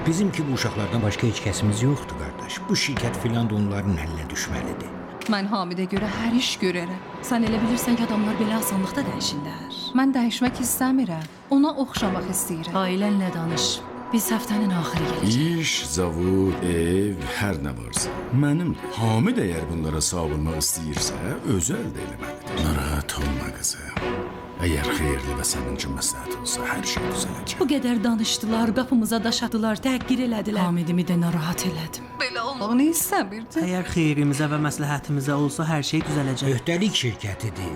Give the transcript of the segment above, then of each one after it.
Bizim ki bu uşaqlardan başqa heç kəsimiz yoxdur, qardaş. Bu şirkət filan da onların əlinə düşməlidir. Mən Hamidə görə hər iş görərəm. Sən elə bilirsən ki, adamlar belə asanlıqda dəyişirlər. Mən dəyişmək istəmirəm. Ona oxşamaq istəyirəm. Ailənlə danış. Biz həftənin axırı gələcək. İş, zavod, ev, hər nə varsa. Mənim Hamid əgər bunlara sağolmaq istəyirsə, özü əldə eləməlidir. Narahat olma qızım. Əgər xeyirli və sənin üçün məsləhət olsa, hər şey düzələcək. Bu qədər danışdılar, qapımıza daş atdılar, təhqir elədilər. Hamidimi də narahat elədim. Belə olmağını istəmirdim. Əgər xeyrimizə və məsləhətimizə olsa hər şey düzələcək. Öhdəlik şirkətidir.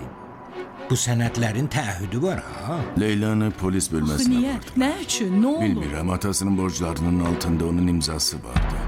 Bu sənədlərin təəhhüdü var, ha? Leylanı polis bölməsinə Niyə? apardılar. Nə üçün? Nə oldu? Bilmirəm, atasının borclarının altında onun imzası vardı.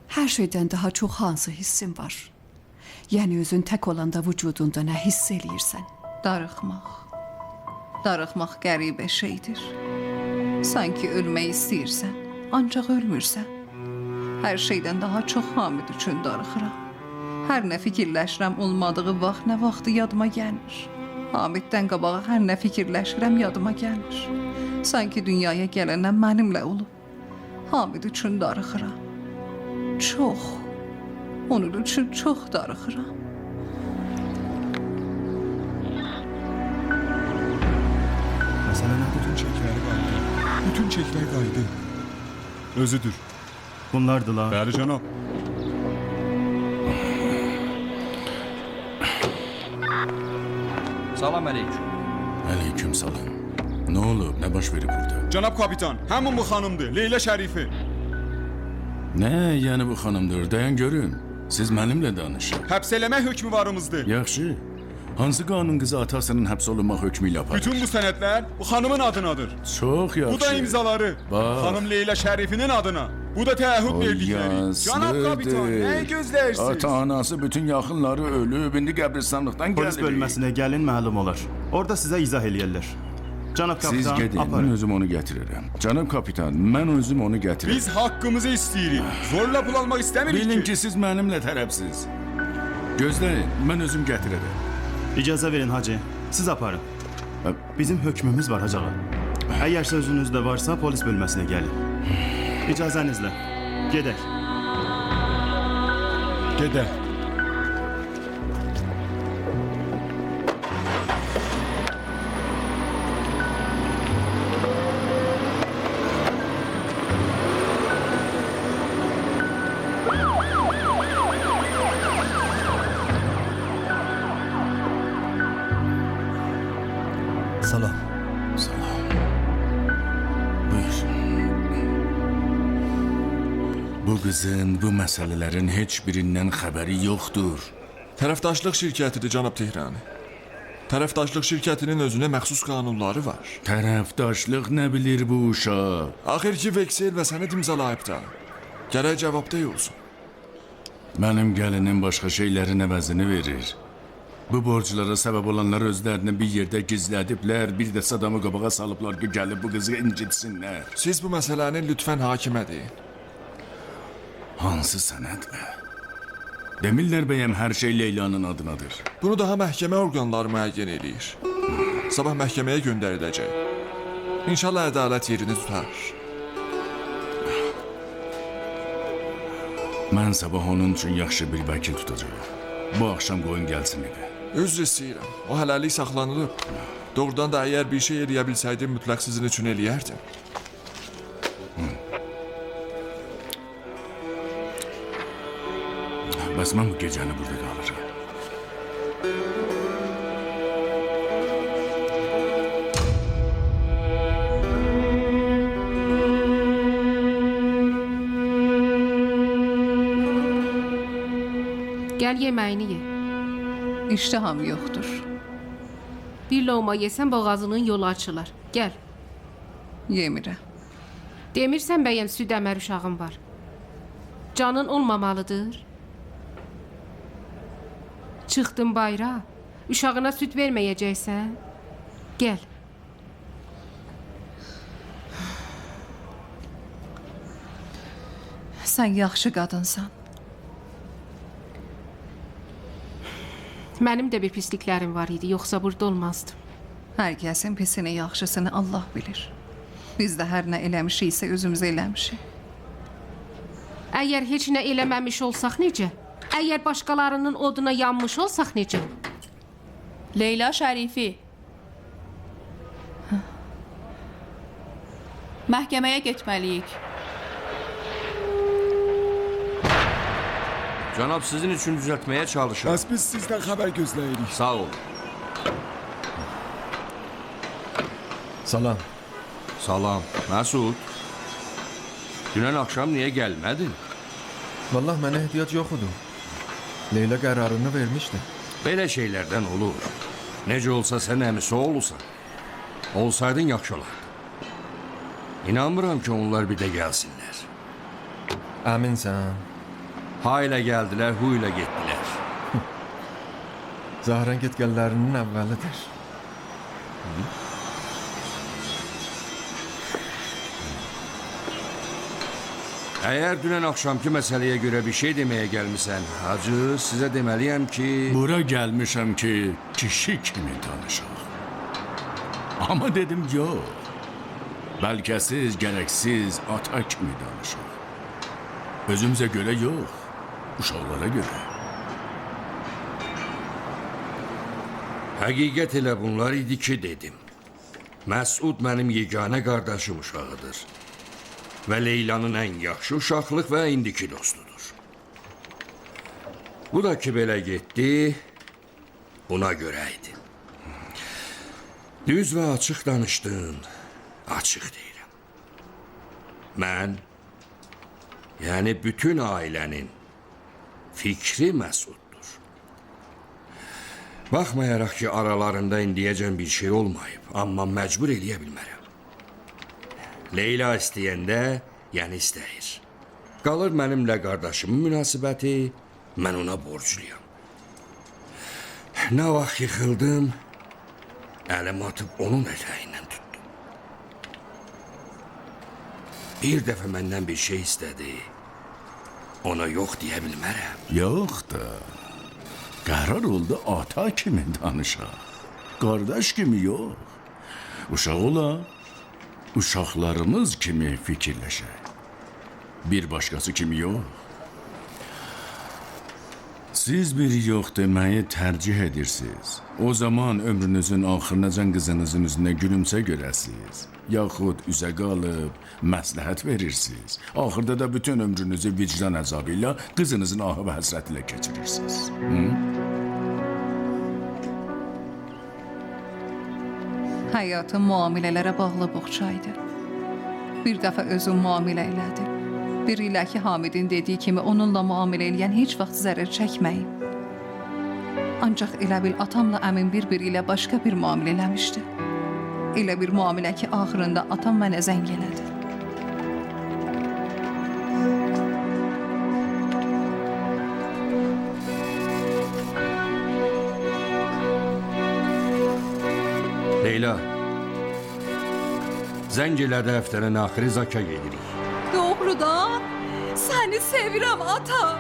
Her şeyden daha çok hansı hissin var? Yani özün tek olanda vücudunda ne hisseliyirsen? Darıxmaq. Darıxmaq qəribə şeydir. Sanki ölmək istəyirsən, ancaq ölmürsən. Hər şeydən daha çox Hamid üçün darıxıram. Hər nə fikirləşirəm olmadığı vaxt nə vaxtı yadıma gəlmir. Hamiddən qabağa hər nə fikirləşirəm yadıma gəlmir. Sanki dünyaya gələnə mənimlə olub. Hamid üçün darıxıram. Çox. Onun üçün çox darıxıram. Məsələn, bütün çekləri qaydı. Bütün çeklər qaydı. Özüdür. Bunlardılar. Bəli, cənab. Salam aleyküm. Aleyküm salam. Ne olub, ne baş verib burada? Cənab kapitan, həmin bu xanımdır, Leyla Şərifi. Ne yani bu xanımdır, dayan görüm. Siz mənimlə danışın. Həbs eləmək hökmü varımızdır. Yaxşı. Hansı qanun qızı atasının həbs olunmaq hökmü ilə aparır? Bütün bu sənədlər bu xanımın adınadır. Çox yaxşı. Bu da imzaları. Bax. Xanım Leyla Şərifinin adına. Bu da təəhhüd verdikləri. Cənab kapitan, nəyi gözləyirsiniz? Ata-anası bütün yaxınları ölüb, indi qəbristanlıqdan Polis gəlir. bölməsinə gəlin, məlum olar. Orada sizə izah eləyərlər. Cənab Siz kapitan, gedin, mən aparın. özüm onu gətirirəm. Cənab kapitan, mən özüm onu gətirirəm. Biz haqqımızı istəyirik. Zorla pul almaq istəmirik Bilin ki, siz mənimlə tərəfsiz. Gözləyin, mən özüm gətirərəm. İcazə verin hacı, siz aparın. Bizim hökmümüz var hacağa. Əgər sözünüzdə varsa polis bölməsinə gəlin. İcazənizlə. Gedək. Gedək. Salam. Salam. Buyur. Bu qızın bu məsələlərin heç birindən xəbəri yoxdur. Tərəfdaşlıq şirkətidir cənab Tehrani. Tərəfdaşlıq şirkətinin özünə məxsus qanunları var. Tərəfdaşlıq nə bilir bu uşaq? Axır ki veksel və sənəd imzalayıb da. Gərək cavabdeh olsun. Mənim gəlinim başqa şeylərin əvəzini verir. Bu borclara səbəb olanlar özlərini bir yerdə gizlədiblər, bir də adamı qabağa salıblar ki, gəlib bu qızı incitsinlər. Siz bu məsələni lütfən hakimə deyin. Hansı sənədlə? Demirlər bəyəm hər şey Leylanın adınadır. Bunu daha məhkəmə orqanları müəyyən eləyir. Sabah məhkəməyə göndəriləcək. İnşallah ədalət yerini tutar. Mən sabah onun üçün yaxşı bir vəkil tutacağım. Bu axşam qoyun gəlsin evə. Üzr istəyirəm. O hələlik saxlanılıb. Doğrudan da əgər bir şey eləyə bilsəydim, mütləq sizin üçün eləyərdim. Bəs mən bu gecəni burada qalacağım. Gəl yeməyini ye. İştaham yoxdur. Bir loğma yesən boğazının yolu açılar. Gəl. Yemirəm. Demirsən bəyəm süd əmər uşağın var. Canın olmamalıdır. Çıxdın bayra. Uşağına süd verməyəcəksən. Gəl. Sən yaxşı qadınsan. Mənim də bir pisliklərim var idi, yoxsa burada olmazdım. Hər kəsin pisini, yaxşısını Allah bilir. Biz də hər nə eləmişiksə özümüz eləmişik. Əgər heç nə eləməmiş olsaq necə? Əgər başqalarının oduna yanmış olsaq necə? Leyla Şərifi. Məhkəməyə getməliyik. Cənab sizin üçün düzəltməyə çalışır. Bəs biz sizdən xəbər gözləyirik. Sağ olun. Salam. Salam. Məsud. Dünən axşam niyə gəlmədin? Vallahi mənə ehtiyac yox idi. Leyla qərarını vermişdi. Belə şeylərdən olur. Necə olsa sən əmisi oğlusan. Olsaydın yaxşı olardı. İnanmıram ki onlar bir də gəlsinlər. Əminsən? Ha ilə gəldilər, hu ilə getdilər. Zahran getgəllərinin əvvəlidir. Əgər dünən axşamki məsələyə görə bir şey deməyə gəlmisən, hacı, sizə deməliyəm ki... Bura gəlmişəm ki, kişi kimi danışaq. Amma dedim yox. Bəlkəsiz, gərəksiz, ata kimi danışaq. Özümüzə görə yox, uşaqlara görə. Həqiqət elə bunlar idi ki, dedim. Məsud mənim yeganə qardaşım uşağıdır. Və Leylanın ən yaxşı uşaqlıq və indiki dostudur. Bu da ki, belə getdi, buna görə idi. Düz və açıq danışdın, açıq deyirəm. Mən, yəni bütün ailənin fikri Məsuddur. Baxmayaraq ki, aralarında indiyəcən bir şey olmayıb, amma məcbur eləyə bilmərəm. Leyla istəyəndə, yəni istəyir. Qalır mənimlə qardaşımın münasibəti, mən ona borcluyam. Nə vaxt yıxıldım, əlim atıb onun ətəyindən tutdum. Bir dəfə məndən bir şey istədi, ona yox deyə bilmərəm. Yox da, qərar oldu ata kimi danışaq. Qardaş kimi yox. Uşaq ola, uşaqlarımız kimi fikirləşək. Bir başqası kimi yox. Siz biri yox deməyi tərcih edirsiniz. O zaman ömrünüzün axırınacan qızınızın üzünə gülümsə görəsiniz. Yaxud üzə qalıb məsləhət verirsiniz. Axırda da bütün ömrünüzü vicdan əzabı ilə qızınızın ahı və həsrət ilə keçirirsiniz. Həyatım müamilələrə bağlı boğçaydı. Bir dəfə özüm müamilə elədim. Biri ilə ki, Hamidin dediyi kimi onunla müamilə eləyən heç vaxt zərər çəkməyib. Ancaq elə bil atamla əmin bir-biri ilə başqa bir müamilə eləmişdi. Elə bir müamilə ki, axırında atam mənə zəng elədi. Leyla, zəng elədi həftənin axırı Zaka gedirik. Doğrudan səni sevirəm atam.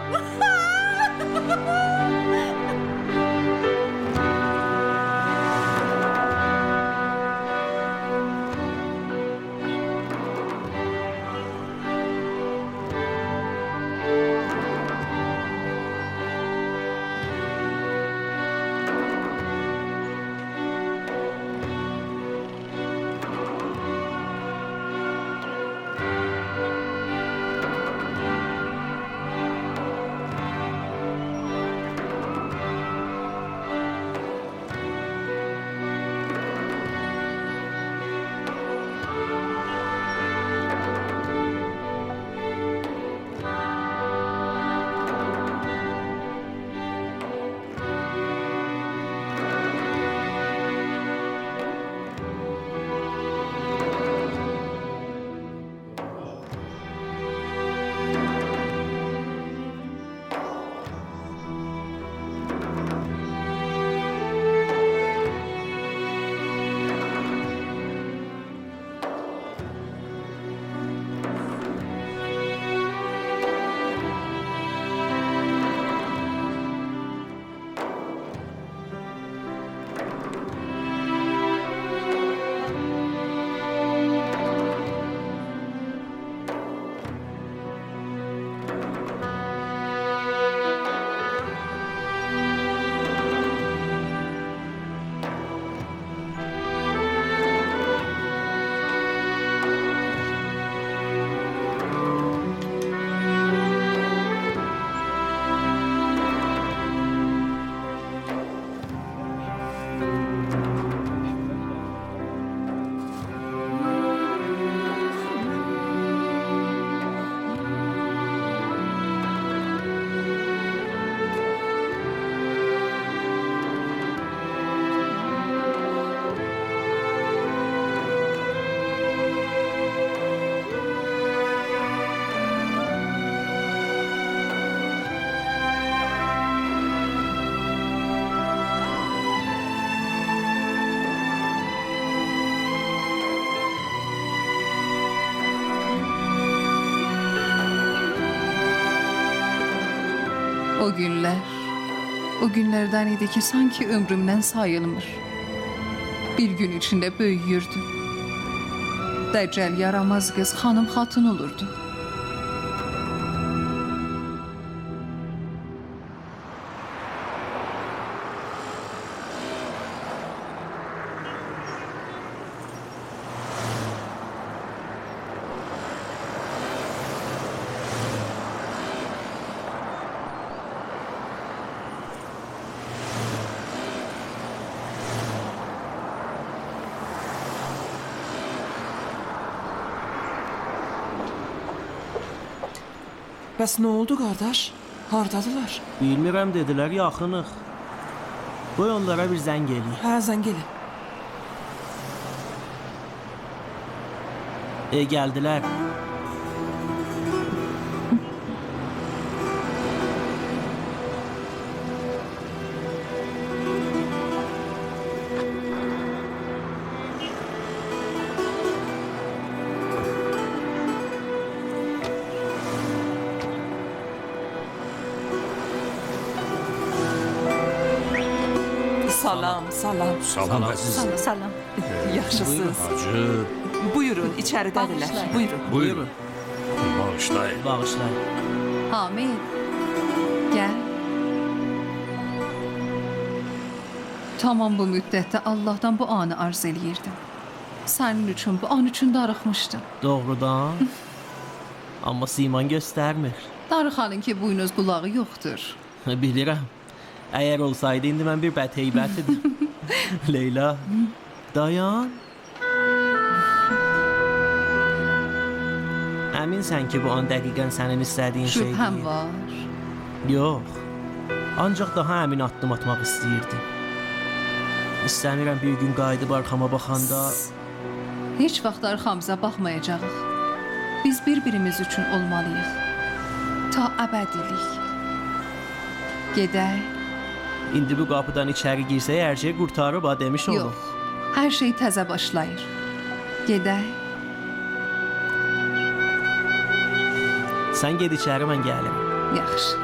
O günlerden idi ki sanki ömrümden sayılmır. Bir gün içinde büyüyürdü. Deccal yaramaz kız hanım hatun olurdu. Bəs nə oldu qardaş? Hardadılar? Bilmirəm dedilər, yaxınıq. Qoy onlara bir zəng eləyək. Hə, zəng elə. Gəldilər. Salam, salam. Salam əziz. Salam. Yaxşısınız. Hacı. Buyurun, içəridədirlər. Buyurun. Buyurun. Bağışlayın. Bağışlayın. Hamid, gel. Tamam bu müddətdə Allah'tan bu anı arz eləyirdim. Sənin üçün, bu an üçün darıxmışdım. Doğrudan. Amma siman göstərmir. Darıxanın ki buynuz qulağı yoxdur. Bilirəm. Əgər olsaydı indi mən bir bədheybət idim. Leyla, dayan. Əminsən ki, bu an dəqiqən sənin istədiyin şey deyil? Şübhəm var. Yox. Ancaq daha əmin addım atmaq istəyirdim. İstəmirəm bir gün qayıdıb arxama baxanda... Heç vaxt arxamıza baxmayacağıq. Biz bir-birimiz üçün olmalıyıq. Ta əbədilik. Gedək. İndi bu qapıdan içəri girsək, hər şey qurtarıb, demiş olur. Yox, hər şey təzə başlayır. Gedək. Sən ged içəri, mən gəlim. Yaxşı.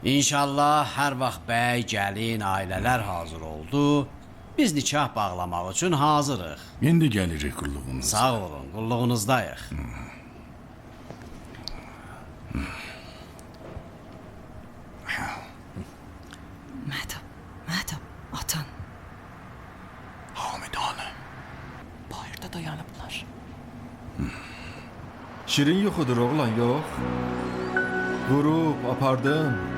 İnşallah hər vaxt bəy, gəlin, ailələr hazır oldu. Biz nikah bağlamaq üçün hazırıq. İndi gəlirik qulluğunuza. Sağ olun, qulluğunuzdayıq. Mədəm, atan. Hamidanə. Bayırda dayanıblar. Şirin yoxudur oğlan, yox. Vurub, apardım.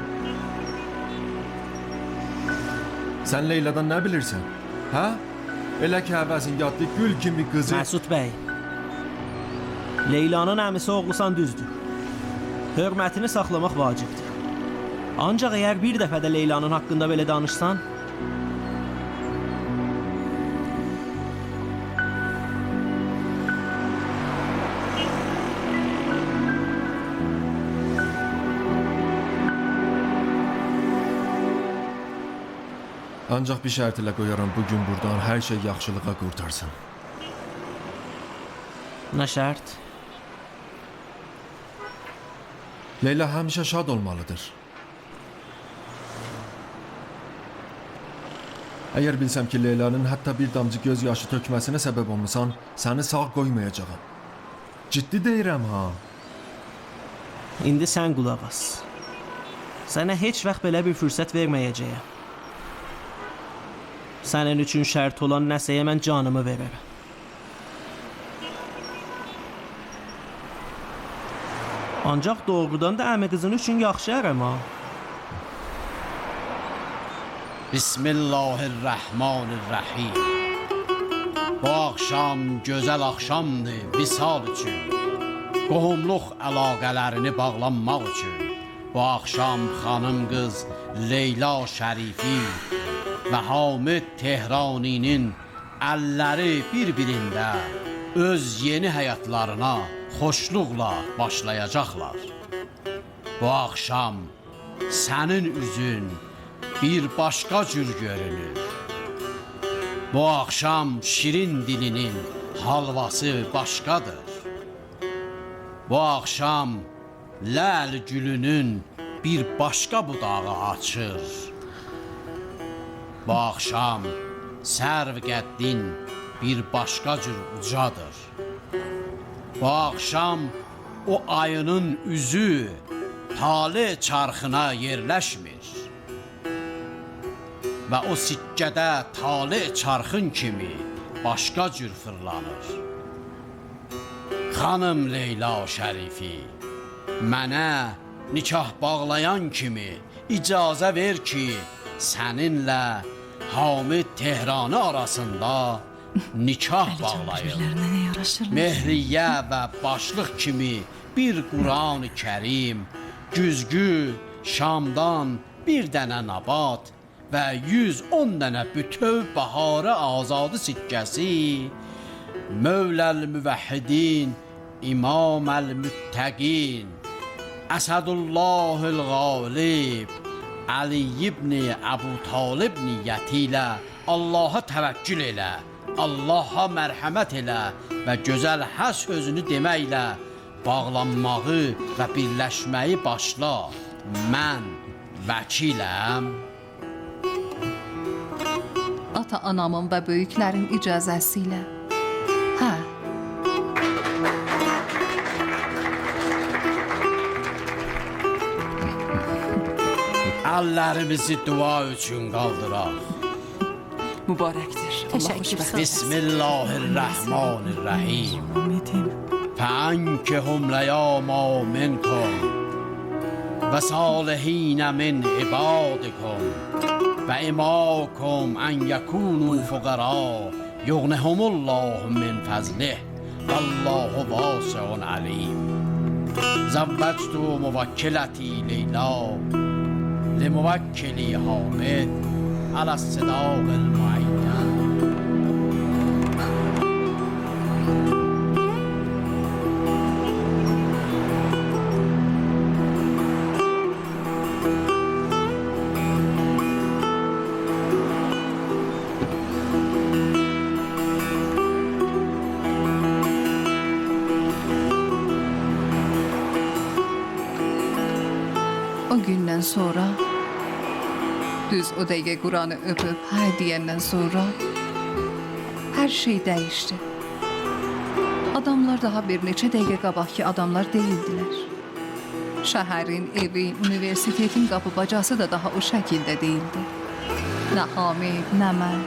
Sən Leyladan nə bilirsən? Hə? Elə ki həvəsin yatdı gül kimi qızı... Məsud bəy, Leylanın əmisi oğlusan düzdür. Hörmətini saxlamaq vacibdir. Ancaq əgər bir dəfə də Leylanın haqqında belə danışsan... Ancaq bir şərt ilə qoyaram bugün buradan hər şey yaxşılığa qurtarsın. Nə şərt? Leyla həmişə şad olmalıdır. Əgər bilsəm ki, Leylanın hətta bir damcı göz yaşı tökməsinə səbəb olmusan, səni sağ qoymayacağam. Ciddi deyirəm ha. İndi sən qulaq as. Sənə heç vaxt belə bir fürsət verməyəcəyəm. Sənin üçün şərt olan nəsəyə mən canımı verərəm. Ancaq doğrudan da əmi qızın üçün yaxşı ərəm ha. Bismillahirrahmanirrahim. Bu axşam gözəl axşamdır visal üçün. Qohumluq əlaqələrini bağlanmaq üçün. Bu axşam xanım qız Leyla Şərifi və Hamid Tehraninin əlləri bir-birində öz yeni həyatlarına xoşluqla başlayacaqlar. Bu axşam sənin üzün bir başqa cür görünür. Bu axşam şirin dilinin halvası başqadır. Bu axşam ləl gülünün bir başqa budağı açır. Bu axşam sərv qəddin bir başqa cür ucadır. Bu axşam o ayının üzü tale çarxına yerləşmir. Və o sikkədə tale çarxın kimi başqa cür fırlanır. Xanım Leyla Şərifi, mənə nikah bağlayan kimi icazə ver ki, səninlə Hamid Tehranı arasında nikah bağlayın. Mehriyə və başlıq kimi bir Quran-ı Kərim, güzgü, Şamdan bir dənə nabat və 110 dənə bütöv baharı azadı sikkəsi Mövləl Müvəhhidin, İmaməl Müttəqin, Əsədullahil Qalib, Ali ibn Əbu Talib niyyəti ilə Allaha təvəkkül elə, Allaha mərhəmət elə və gözəl hə sözünü deməklə bağlanmağı və birləşməyi başla. Mən vəkiləm. Ata-anamın və böyüklərin icazəsi ilə. Hə. Əllərimizi dua üçün qaldıraq. Mübarəkdir. Bismillahirrahmanirrahim. Fənkihum ləyama minkum və salihinə min ibadikum və imakum ən yəkunu fuqara yuğnihumullahu min fəzlih Vallahu vasiun alim. Zavvəctu muvakkiləti Leyla لموكلي حامد على الصداق المعين. O gündən sonra, düz o dəqiqə Quranı öpüb hə deyəndən sonra hər şey dəyişdi. Adamlar daha bir neçə dəqiqə qabaqki adamlar deyildilər. Şəhərin, evin, universitetin qapı bacası da daha o şəkildə deyildi. Nə Hamid, nə mən,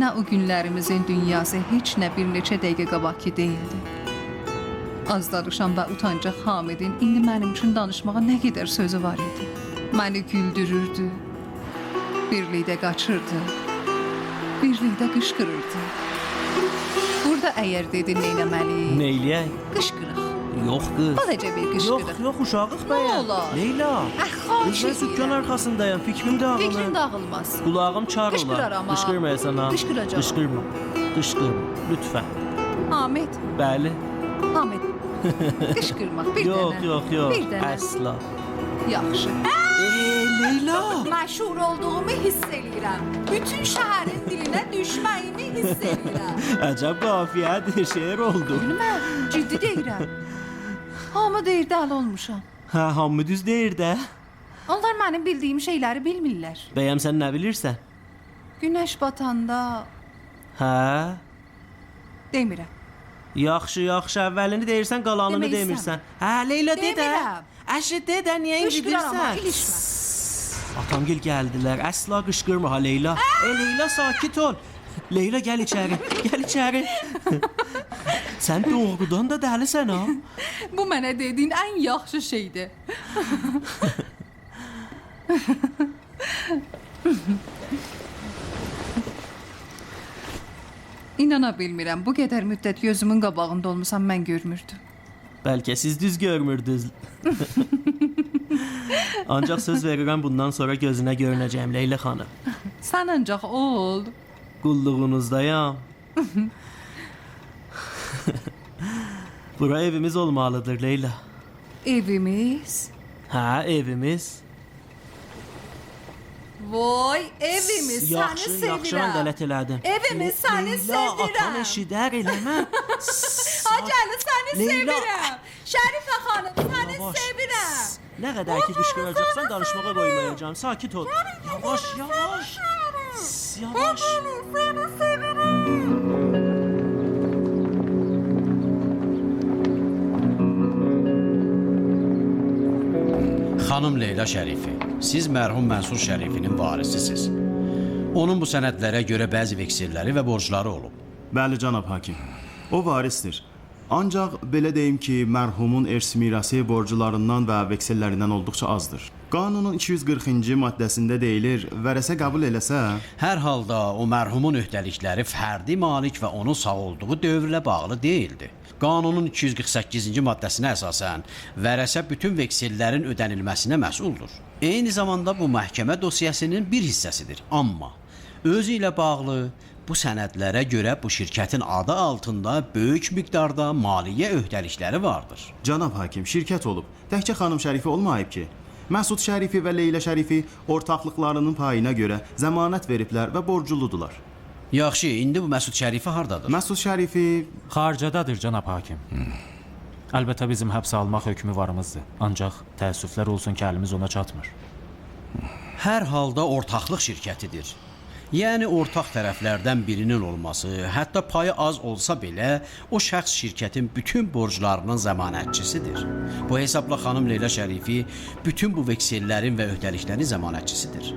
nə o günlərimizin dünyası heç nə bir neçə dəqiqə qabaqki deyildi. Az danışan və utancaq Hamidin indi mənim üçün danışmağa nə qədər sözü var idi. Məni güldürürdü, birlikdə qaçırdı, birlikdə qışqırırdı. Burada əgər dedi neynəməliyik? Neyləyək? Qışqırıq. Yox qız. Sadəcə bir qışqırıq. Yox, uşağıq bəyəm. Nə olar? Leyla. Xahiş Mən sükkan arxasındayım, fikrim dağılır. Fikrin dağılmaz. Qulağım çar olar. Qışqırar amma. Qışqırmayasan ha. Qışqıracaq. Qışqırma. Qışqırma, lütfən. Hamid. Bəli. Hamid. Qışqırmaq bir dənə. Yox. Bir dənə. Əsla. Yaxşı. Leyla. Məşhur olduğumu hiss eləyirəm. Bütün şəhərin dilinə düşməyimi hiss eləyirəm. Əcəb qafiyədir, şeir oldu. Bilməm, ciddi deyirəm. Hamı deyir dəli olmuşam. Hə, hamı düz deyir də. Onlar mənim bildiyim şeyləri bilmirlər. Bəyəm sən nə bilirsən? Günəş batanda Hə? demirəm. Yaxşı, əvvəlini deyirsən, qalanını Demək demirsən. Hə, Leyla de də. Demirəm. Əşi de də, niyə Qışqırar amma, incidirsən? ilişmə. Atamgil gəldilər, əsla qışqırma ha Leyla. Leyla, sakit ol. Leyla, gəl içəri, gəl içəri. Sən doğrudan da dəlisən ha? Bu mənə dediyin ən yaxşı şeydir. İnana bilmirəm, bu qədər müddət gözümün qabağında olmasam mən görmürdüm. Bəlkə siz düz görmürdünüz. Ancaq söz verirəm bundan sonra gözünə görünəcəyim Leyla xanım. Sən ancaq ol. Qulluğunuzdayam. Bura evimiz olmalıdır Leyla. Evimiz? Hə, evimiz. Vay, evimiz, səni sevirəm. Yaxşı, mən qələt elədim. Evimiz, səni sevirəm. Leyla, atan eşidər eləmə. Hacəli, səni Leyla. sevirəm. Şərifə xanım, səni sevirəm. Nə qədər ki qışqıracaqsan, danışmağa qoymayacağım. Sakit ol. Yavaş. Yavaş. Səni sevirəm. Xanım Leyla Şərifi, siz mərhum Mənsur Şərifinin varisisiz. Onun bu sənədlərə görə bəzi vekselləri və borcları olub. Bəli, cənab hakim. O varisdir. Ancaq belə deyim ki, mərhumun ers mirası borcularından və veksellərindən olduqca azdır. Qanunun 240-cı maddəsində deyilir, vərəsə qəbul eləsə... Hər halda o mərhumun öhdəlikləri fərdi malik və onun sağ olduğu dövrlə bağlı deyildi. Qanunun 248-ci maddəsinə əsasən, vərəsə bütün veksellərin ödənilməsinə məsuldur. Eyni zamanda bu məhkəmə dosyasının bir hissəsidir. Amma özü ilə bağlı bu sənədlərə görə bu şirkətin adı altında böyük miqdarda maliyyə öhdəlikləri vardır. Cənab hakim, şirkət olub. Təkcə xanım Şərifi olmayıb ki. Məsud Şərifi və Leyla Şərifi ortaqlıqlarının payına görə zəmanət veriblər və borcludular. Yaxşı, indi bu Məsud Şərifi hardadır? Məsud Şərifi... Xaricədədir, cənab hakim. Əlbəttə bizim həbsə almaq hökmü varımızdır. Ancaq təəssüflər olsun ki, əlimiz ona çatmır. Hər halda ortaqlıq şirkətidir. Yəni ortaq tərəflərdən birinin olması, hətta payı az olsa belə, o şəxs şirkətin bütün borclarının zəmanətçisidir. Bu hesabla xanım Leyla Şərifi bütün bu veksellərin və öhdəliklərin zəmanətçisidir.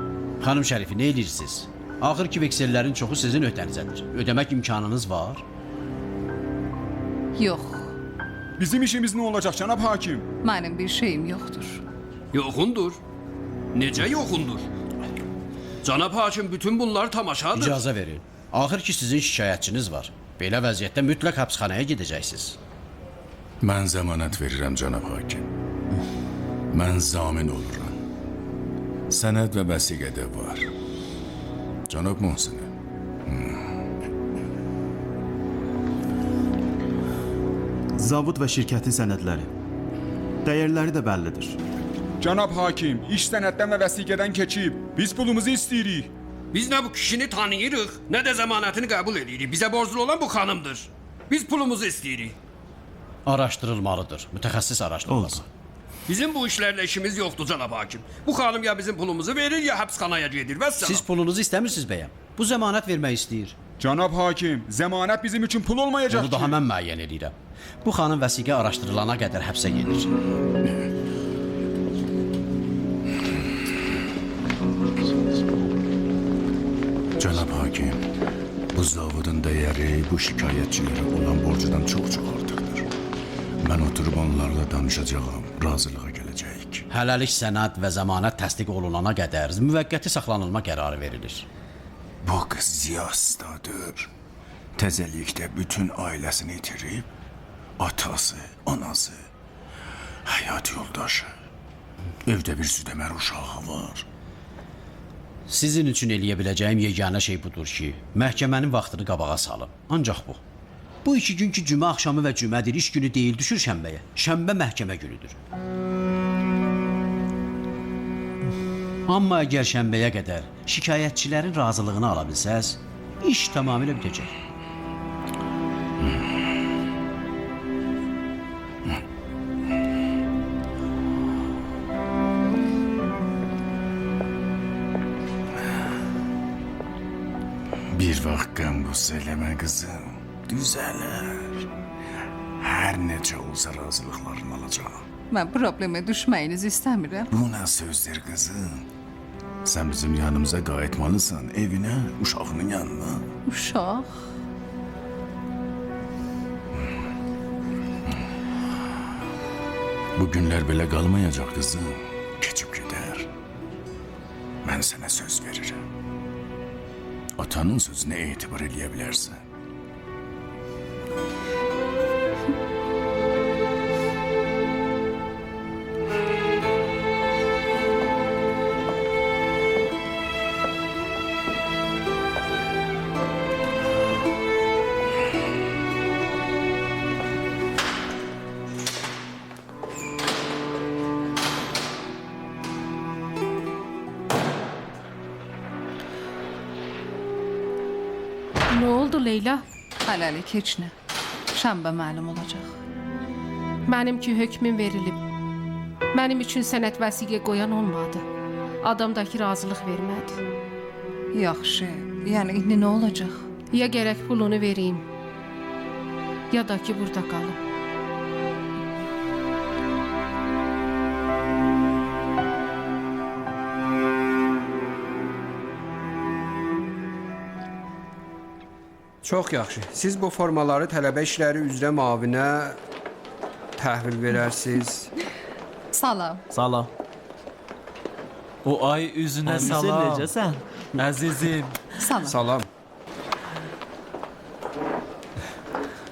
Xanım Şərifi, nə edirsiniz? Axır ki, veksellərin çoxu sizin öhdənizədir. Ödəmək imkanınız var? Yox. Bizim işimiz nə olacaq cənab hakim? Mənim bir şeyim yoxdur. Yoxundur. Necə yoxundur? Cənab hakim, bütün bunlar tamaşadır. İcazə verin. Axır ki, sizin şikayətçiniz var. Belə vəziyyətdə mütləq həbsxanaya gedəcəksiniz. Mən zəmanət verirəm, cənab hakim. Mən zamin oluram. Sənəd və vəsiqədə var. Cənab Mohsinə. Zavod və şirkətin sənədləri. Dəyərləri də bəllidir. Cənab hakim, iş sənəddən və vəsiqədən keçib. Biz pulumuzu istəyirik. Biz nə bu kişini tanıyırıq, nə də zəmanətini qəbul edirik. Bizə borclu olan bu xanımdır. Biz pulumuzu istəyirik. Araşdırılmalıdır. Mütəxəssis araşdırılmalı. Bizim bu işlərlə işimiz yoxdur, cənab hakim. Bu xanım ya bizim pulumuzu verir, ya həbsxanaya gedir. Vəssalam. Siz pulunuzu istəmirsiniz bəyəm. Bu zəmanət vermək istəyir. Cənab hakim, zəmanət bizim üçün pul olmayacaq ki. Onu daha mən müəyyən edirəm. Bu xanım vəsiqə araşdırılana qədər həbsə gedir. Cənab hakim, bu zavodun dəyəri bu şikayətçilərə olan borcudan çox-çox artıqdır. Mən oturub onlarla danışacağam, razılığa gələcəyik. Hələlik sənəd və zəmanət təsdiq olunana qədər müvəqqəti saxlanılma qərarı verilir. Bu qız ziyastadır. Təzəlikdə bütün ailəsini itirib, atası, anası, həyat yoldaşı, evdə bir südəmər uşağı var. Sizin üçün eləyə biləcəyim yeganə şey budur ki, məhkəmənin vaxtını qabağa salın. Ancaq bu. Bu 2 gün ki, cümə axşamı və cümədir, iş günü deyil, düşür şənbəyə. Şənbə məhkəmə günüdür. Amma əgər şənbəyə qədər şikayətçilərin razılığını ala bilsəz, iş tamamilə bitəcək. Bir vaxt qəmbuz eləmə qızım, düzələr. Hər necə olsa razılıqlarını alacaq. Mən problemə düşməyinizi istəmirəm. Bu nə sözdür qızım? Sən bizim yanımıza qayıtmalısan, evinə, uşağının yanına. Uşaq? Bu günlər belə qalmayacaq qızım, keçib gedər. Mən sənə söz verirəm. Atanın sözünə etibar eləyə bilərsən. Nə oldu Leyla? Hələlik heç nə. Şənbə məlum olacaq. Mənim ki hökmüm verilib. Mənim üçün sənəd vəsiqə qoyan olmadı. Adamdakı razılıq vermədi. Yaxşı, yəni indi nə olacaq? Ya gərək pulunu vereyim, ya da ki burada qalım. Çox yaxşı. Siz bu formaları tələbə işləri üzrə müavinə təhvil verərsiniz. Salam. Salam. O ay üzünə Əmisi, salam. necəsən? Əzizim. Salam. Salam.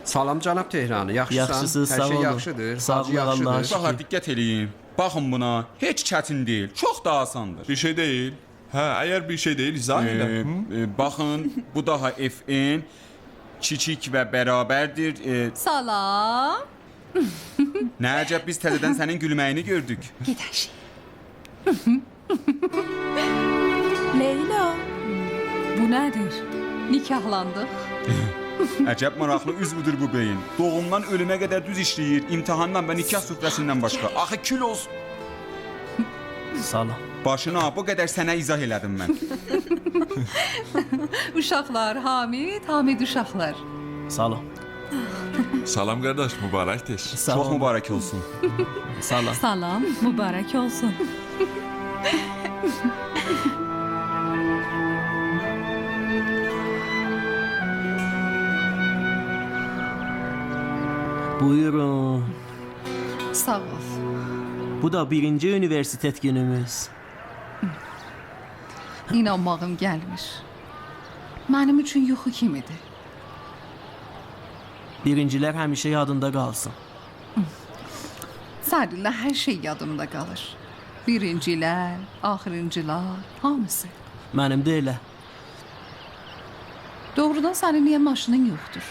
Salam cənab Tehranı. Yaxşısan? Yaxşısınız, Hər sağ şey olun. yaxşıdır. Sağ Hacı olun, yaxşıdır. Allah'a şükür. Uşaqlar diqqət eləyin. Baxın buna. Heç çətin deyil. Çox da asandır. Bir şey değil. Ha, eğer bir şey değil izah elə. Baxın, bu daha FN kiçik və bərabərdir. Salam. Nə əcəb biz təzədən sənin gülməyini gördük. Gedək. Leyla, bu nədir? Nikahlandıq. Əcəb maraqlı üzvüdür bu beyin. Doğumdan ölümə qədər düz işləyir. İmtahandan və nikah süfrəsindən başqa. Axı kül olsun. Salam. Başına bu qədər sənə izah elədim mən. Uşaqlar, Hamid uşaqlar. Salam. Salam qardaş, mübarəkdir. Çox mübarək olsun. Salam. Salam, mübarək olsun. Buyurun. Sağ ol. Bu da birinci üniversitet günümüz. İnanmağım gəlmir. Mənim üçün yuxu kimidir. Birincilər həmişə yadında qalsın. Sadəcə hər şey yadımda qalır. Birincilər, axırıncılar, hamısı. Mənim də elə. Doğrudan sənin niyə maşının yoxdur?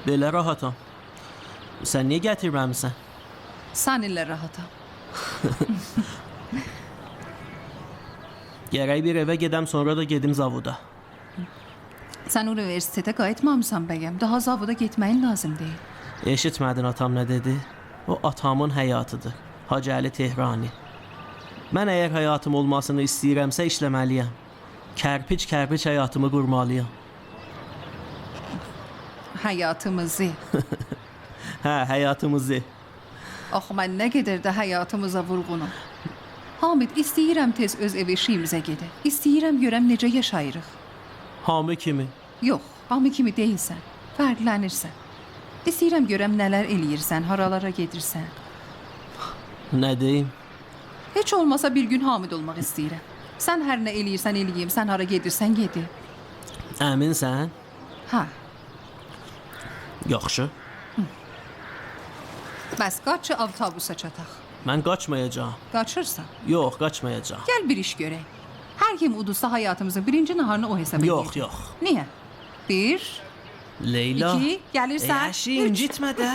Belə rahatam. Sən niyə gətirməmisən? Səninlə rahatam. Gərək bir evə gedəm, sonra da gedim zavoda. Sən universitetə qayıtmamısan bəyəm. Daha zavoda getməyin lazım deyil. Eşitmədin atam nə dedi? O atamın həyatıdır. Hacı Əli Tehrani. Mən əgər həyatım olmasını istəyirəmsə işləməliyəm. Kərpic həyatımı qurmalıyam. Həyatımızı. Hə, həyatımızı. Axı mən nə qədər də həyatımıza vurğunum. Hamid, istəyirəm tez öz ev eşiyimizə gedə. İstəyirəm görəm necə yaşayırıq. Hami kimi? Yox, Hami kimi deyilsən. Fərqlənirsən. İstəyirəm görəm nələr eləyirsən, haralara gedirsən. Nə deyim? Heç olmasa bir gün Hamid olmaq istəyirəm. Sən hər nə eləyirsən eləyim, sən hara gedirsən gedi. Əminsən? Hə. Yaxşı. Bəs qaçı avtobusa çataq. Mən qaçmayacağam. Qaçırsan. Yox, qaçmayacağam. Gəl bir iş görək. Hər kim uduzsa həyatımızın birinci naharını o hesab edir. Yox. Niyə? 1, Leyla. 2, gəlirsən. Hər şey incitmə də.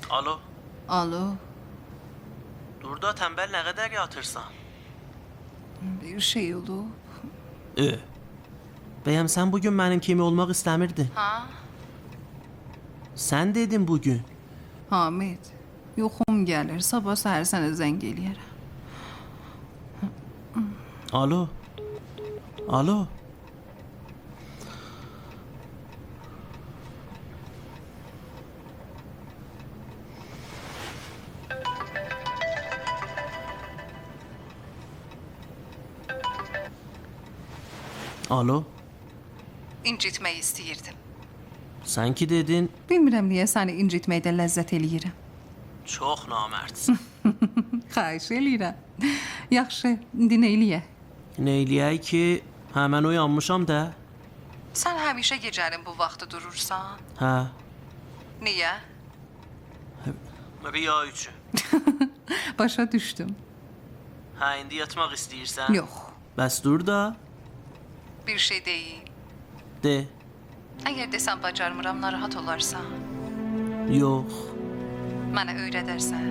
Alo. Alo. Burada tənbəl nə qədər yatırsan? Bir şey oldu. Bəyəm sən bugün mənim kimi olmaq istəmirdin? Ha? Sən dedin bugün. Hamid, yuxum gəlir. Sabah səhər sənə zəng eləyərəm. Alo. Alo. Alo. İncitmək istəyirdim. Sən ki dedin, Bilmirəm niyə səni incitməkdə ləzzət eləyirəm. çox namərdsən. Xahiş eləyirəm. Yaxşı, indi nə eləyək? Neyləyək ki, mən oyanmışam da. Sən həmişə gecənin bu vaxtı durursan. Hə. Niyə? Riya üçün. Başa düşdüm. Hə, indi yatmaq istəyirsən? Yox. Bəs dur da. Bir şey deyil. De. Əgər desəm bacarmıram, narahat olarsan. Yox. Mənə öyrədərsən.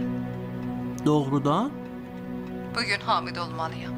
Doğrudan? Bugün Hamid olmalıyam.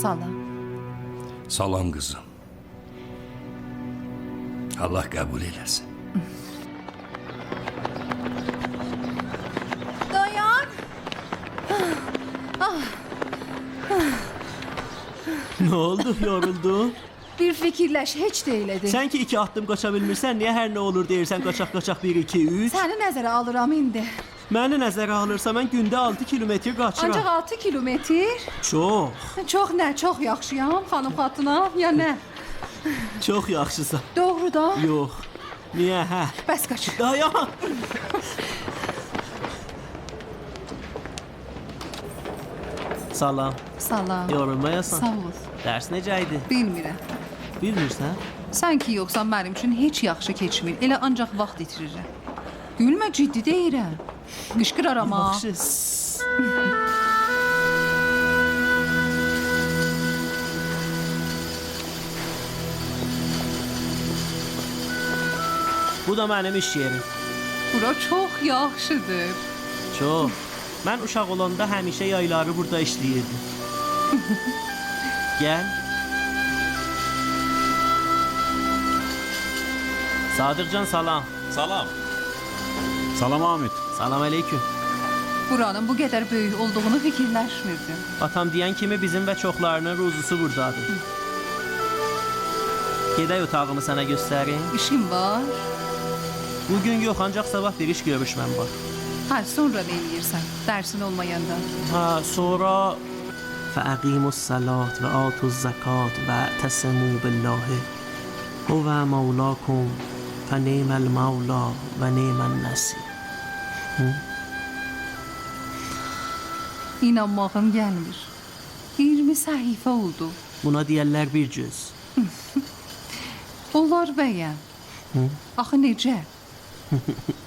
Salam. Salam qızım. Allah qəbul eləsin. Dayan. Ne oldu? Yoruldun? Bir fikirləş, heç deyildi. Sen ki 2 addım qaça bilmirsən, niyə hər nə olur deyirsən qaçaq 1 2 3? Səni nəzərə alıram indi. Məni nəzərə alırsa mən gündə 6 kilometr qaçıram. Ancaq 6 kilometr? Çox. Çox nə, çox yaxşıyam xanım xatuna, ya nə? Çox yaxşısan. Doğru da? Yox. Niyə hə? Bəs qaç. Dayan. Salam. Salam. Yorulmayasan. Sağ ol. Dərs necə idi? Bilmirəm. Bilmirsən? Sən ki yoxsan mənim üçün heç yaxşı keçmir. Elə ancaq vaxt itirirəm. Gülmə, ciddi deyirəm. Qışqıraram ha. Yaxşı. Bu da mənim iş yerim. Bura çox yaxşıdır. Çox. Mən uşaq olanda həmişə yayları burada işləyirdim. Gəl. Sadıqcan salam. Salam. Salam Hamid. Salam aleyküm. Buranın bu qədər böyük olduğunu fikirləşmirdim. Atam deyən kimi bizim və çoxlarının ruzusu buradadır. Gedək otağımı sənə göstərim. İşim var. Bugün yox, ancaq sabah bir iş görüşməm var. Hə, sonra nə eləyirsən? Dərsin olmayanda. Hə, sonra fəəqimus salat və atuz zakat və təsəmu billahi huvə mavlakum fəniməl mavla və nimən nəsir. İnanmağım gəlmir. 20 səhifə oldu. Buna deyərlər bir cüz. Onlar bəyəm. Axı necə?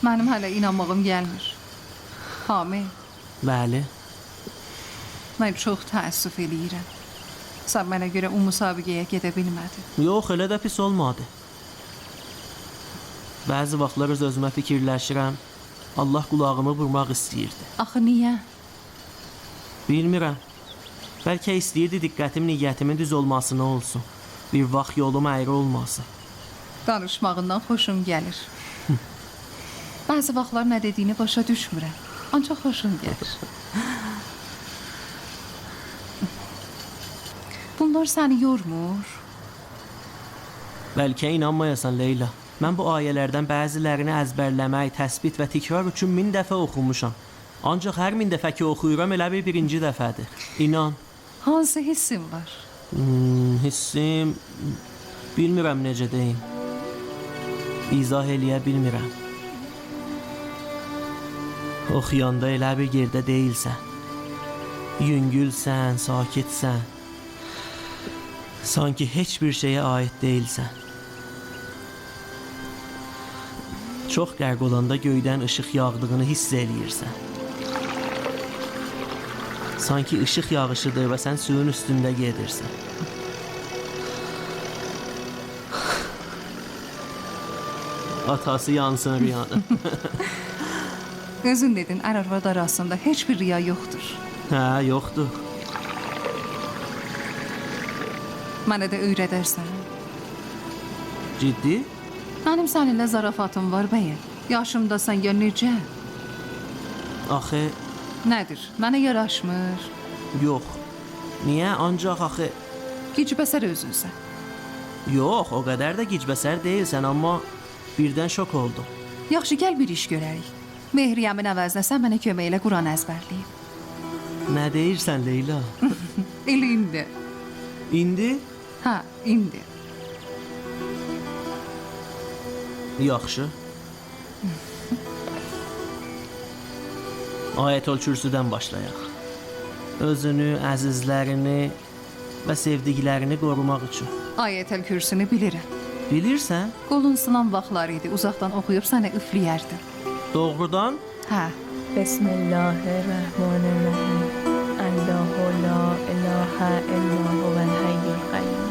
Mənim hələ inanmağım gəlmir. Hamid, Bəli. mən çox təəssüf eləyirəm. Sən mənə görə o müsabiqəyə gedə bilmədin. Yox, elə də pis olmadı. Bəzi vaxtlar öz-özümə fikirləşirəm. Allah qulağımı vurmaq istəyirdi. Axı niyə? Bilmirəm. Bəlkə istəyirdi diqqətim, niyyətimin düz olmasına olsun. Bir vaxt yolum əyri olmasın. Danışmağından xoşum gəlir. Bəzi vaxtlar nə dediyini başa düşmürəm. Ancaq xoşum gəlir. Bunlar səni yormur. Bəlkə inanmayasan Leyla. Mən bu ayələrdən bəzilərini əzbərləmək, təsbit və təkrar üçün 1000 dəfə oxumuşam. Ancaq hər 1000 dəfə ki oxuyuram elə bir birinci dəfədir. İnan. Hansı hissin var? Hissim... Bilmirəm necə deyim. İzah eləyə bilmirəm. Oxuyanda elə bir yerdə deyilsən. Yüngülsən, sakitsən. Sanki heç bir şeyə aid deyilsən. Çox qərq olanda göydən işıq yağdığını hiss eləyirsən. Sanki işıq yağışıdır və sən suyun üstündə gedirsən. Atası yansın riyanı. Özün dedin, ər-arvad arasında heç bir riya yoxdur. Hə, yoxdur. Mənə də öyrədərsən. Ciddi? Mənim səninlə zarafatım var bəyəm. Yaşımdasan ya necə? Axı... Nədir? Mənə yaraşmır. Yox. Niyə? Ancaq axı... Gicbəsər özünsən. Yox, o qədər də gicbəsər deyilsən, amma birdən şok oldum. Yaxşı, gəl bir iş görərik. Mehriyəmin əvəzinə sən mənə kömək elə Quran əzbərləyib. Nə deyirsən Leyla? Elə indi. İndi? Hə, indi. Yaxşı. Ayətül Kürsüdən başlayaq. Özünü, əzizlərini və sevdiklərini qorumaq üçün. Ayətül Kürsünü bilirəm. Bilirsən? Qolun sınan vaxtlar idi. Uzaqdan oxuyub sənə üfləyərdim. Doğrudan? Hə. Bismillahirrahmanirrahim. Allahu la ilahe illa huvel hayyul qayyum.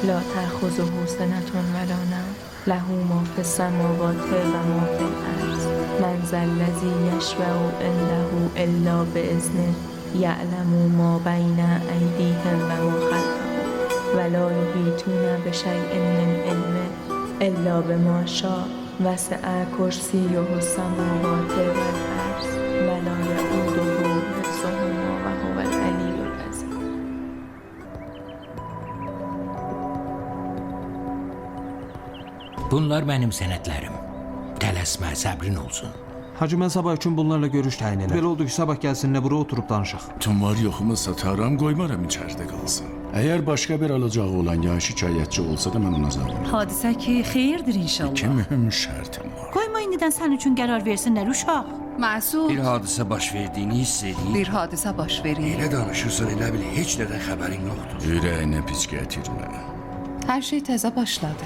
La ta'khuzuhu sinatun wa la nawm. Lahu ma fis samawati wa ma fil ard. Man zallazi yashfa'u indahu illa bi'iznih. یعلم ما بین ایدیهم و ما خلفهم ولا یحیطون بشیء من علمه الا بما شاء وسع کرسیه السماوات والارض ولا یئوده حفظهما و هو العلی العظیم. Bunlar mənim sənədlərim. Tələsmə, səbrin olsun. Hacı, mən sabah üçün bunlarla görüş təyin elə. Belə oldu ki, sabah gəlsinlər bura oturub danışaq. Tüm var yoxumu sataram, qoymaram içəridə qalsın. Əgər başqa bir alacağı olan ya şikayətçi olsa da mən ona zavalım. Hadisə ki, xeyirdir inşallah. İki mühüm şərtim var. Qoyma indidən sən üçün qərar versinlər uşaq. Məsud. Bir hadisə baş verdiyini hiss edin. Bir hadisə baş verir. Elə danışırsan, elə bil heç nədən xəbərin yoxdur. Ürəyinə piç gətirmə. Hər şey təzə başladı.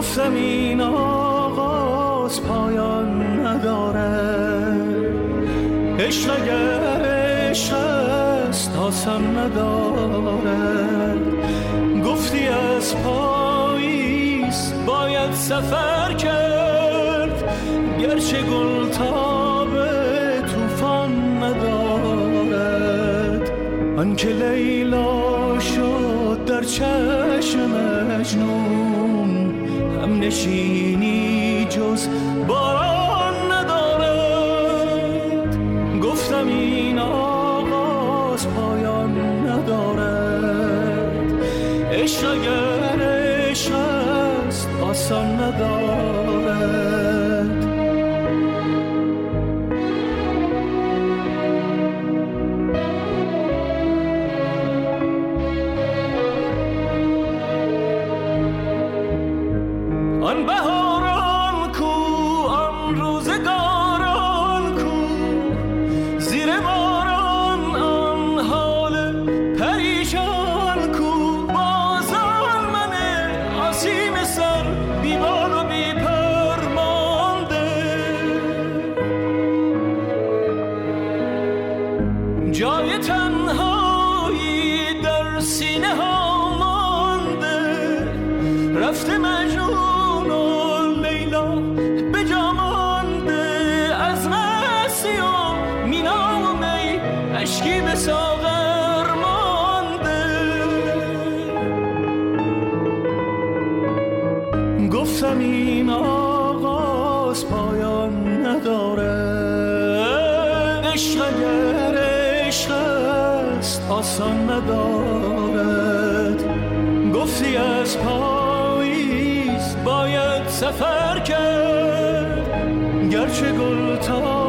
گفتم این آغاز پایان نداره عشق اگر عشق است آسان نداره گفتی از پاییز باید سفر کرد گرچه گل تاب طوفان ندارد آنکه لیلا شد در چشم مجنون هم نشینی جز باران ندارد گفتم این آغاز پایان ندارد عشق اگر عشق است آسان ندارد آن بهاران کو آن روزگاران کو زیر باران آن حال پریشان کو بازان من آسیم سر بیبال و بی پر مانده جای تنهایی در سینه ها مانده رفته مجنون اشکی به ساغر مانده گفتم این آغاز پایان نداره عشق اگر عشق است آسان ندارد گفتی از پاییز باید سفر کرد گرچه گل تا